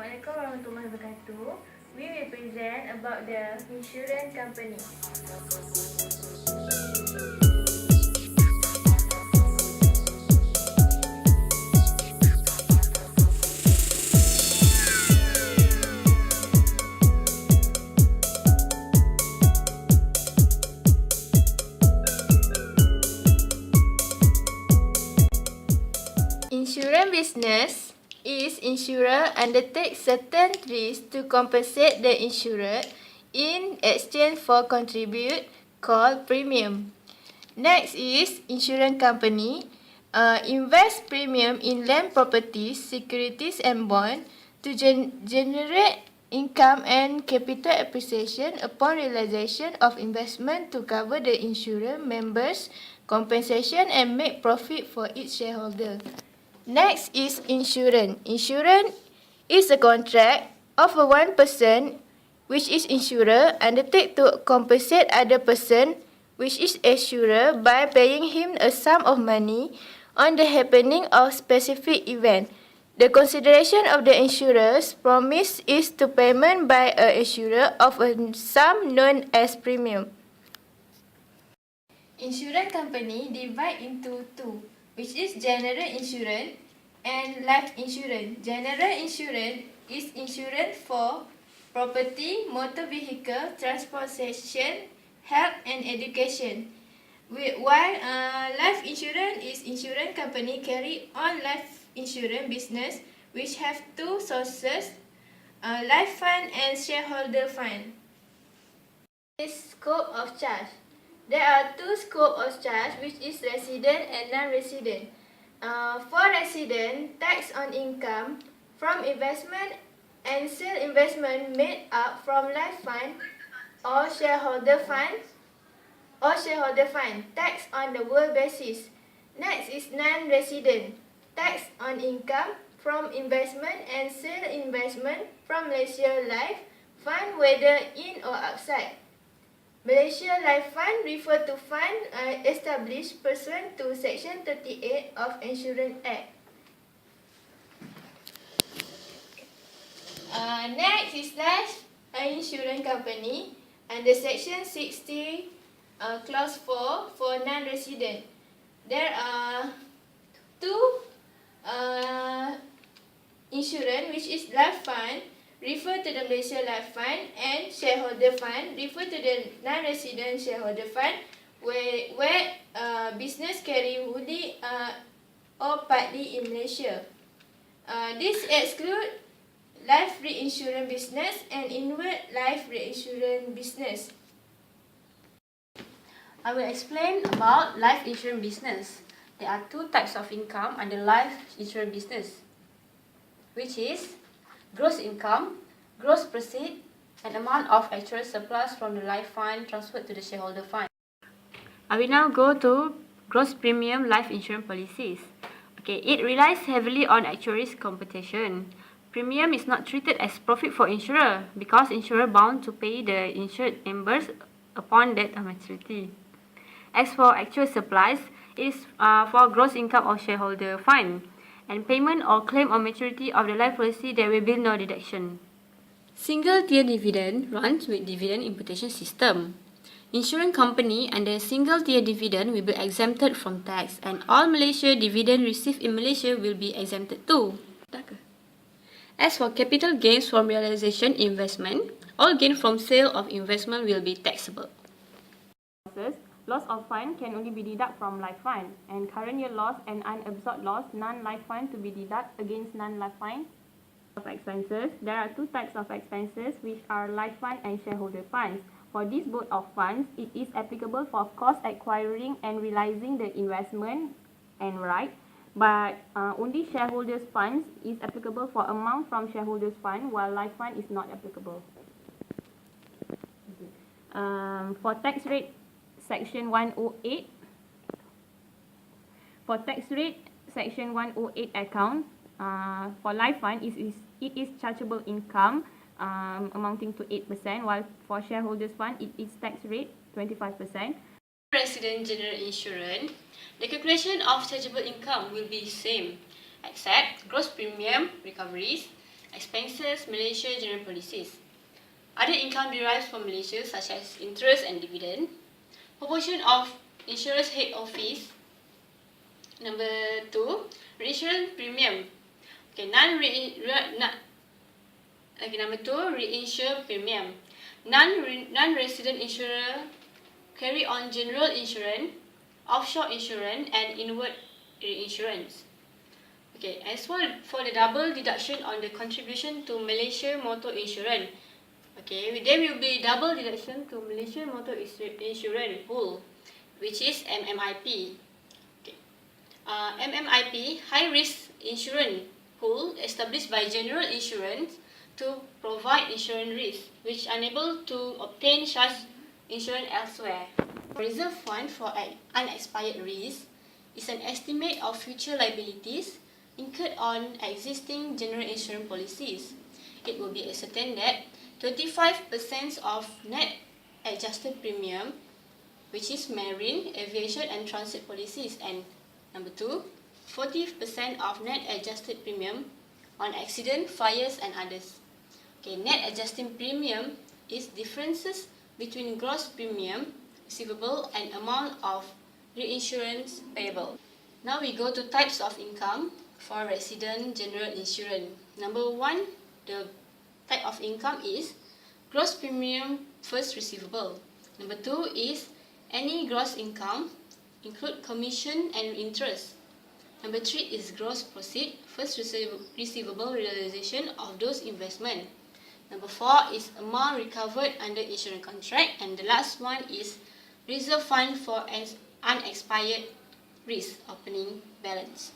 Assalamualaikum warahmatullahi wabarakatuh. We will present about the insurance company. Insurance business is insurer undertakes certain risks to compensate the insured in exchange for contribute called premium. Next is insurance company invest premium in land properties, securities and bond to generate income and capital appreciation upon realization of investment to cover the insurer members' compensation and make profit for each shareholder. Next is insurance. Insurance is a contract of a one person, which is insurer, undertake to compensate other person, which is insurer, by paying him a sum of money on the happening of specific event. The consideration of the insurer's promise is to payment by a insurer of a sum known as premium. Insurance company divide into two, which is general insurance and life insurance. General insurance is insurance for property, motor vehicle, transportation, health and education. While life insurance is insurance company carry on life insurance business, which have two sources, life fund and shareholder fund. Scope of charge. There are two scopes of charge, which is resident and non-resident. For resident, tax on income from investment and sale investment made up from life fund or shareholder fund, tax on the world basis. Next is non-resident, tax on income from investment and sale investment from Malaysia Life Fund, whether in or outside. Malaysia Life Fund refer to fund established pursuant to Section 38 of Insurance Act. Next is life insurance company under Section 60, Clause 4 for non-resident. There are two insurance, which is life fund, refer to the Malaysia Life Fund, and shareholder fund, refer to the non-resident shareholder fund, where business carry wholly or partly in Malaysia. This exclude life reinsurance business and inward life reinsurance business. I will explain about life insurance business. There are two types of income under life insurance business, which is gross income, gross proceeds, and amount of actual surplus from the life fund transferred to the shareholder fund. I will now go to gross premium life insurance policies. Okay, it relies heavily on actuaries computation. Premium is not treated as profit for insurer because insurer bound to pay the insured members upon death or maturity. As for actual surplus, it is for gross income of shareholder fund. And payment or claim on maturity of the life policy, there will be no deduction. Single tier dividend runs with dividend imputation system. Insurance company under single tier dividend will be exempted from tax, and all Malaysia dividend received in Malaysia will be exempted too. As for capital gains from realization investment, all gain from sale of investment will be taxable. Loss of fund can only be deducted from life fund, and current year loss and unabsorbed loss, non-life fund to be deducted against non-life fund. Of expenses, there are two types of expenses, which are life fund and shareholder funds. For these both of funds, it is applicable for cost acquiring and realizing the investment and right, but only shareholders funds is applicable for amount from shareholders fund, while life fund is not applicable. For tax rate, Section 108. For tax rate, Section 108 account, for life fund, it is chargeable income amounting to 8%, while for shareholders fund, it is tax rate 25%. Resident general insurance, the calculation of chargeable income will be same, except gross premium recoveries expenses, Malaysia general policies. Other income derives from Malaysia such as interest and dividend. Proportion of insurance head office. Number 2, reinsurance premium. Number 2, reinsure premium. Non-resident insurer carry on general insurance, offshore insurance, and inward reinsurance. As for the double deduction on the contribution to Malaysia Motor Insurance, there will be double deduction to Malaysia Motor Insurance pool, which is MMIP. MMIP, high risk insurance pool established by general insurance to provide insurance risk, which unable to obtain such insurance elsewhere. Reserve fund for unexpired risk is an estimate of future liabilities incurred on existing general insurance policies. It will be ascertained that 25% of net adjusted premium, which is marine, aviation and transit policies, and number 2, 40% of net adjusted premium on accident, fires and others. Net adjusting premium is differences between gross premium receivable and amount of reinsurance payable. Now we go to types of income for resident general insurance. Number 1, the type of income is gross premium first receivable. Number 2 is any gross income, include commission and interest. Number 3 is gross proceed, first receivable realization of those investment. Number 4 is amount recovered under insurance contract, and the last one is reserve fund for unexpired risk opening balance.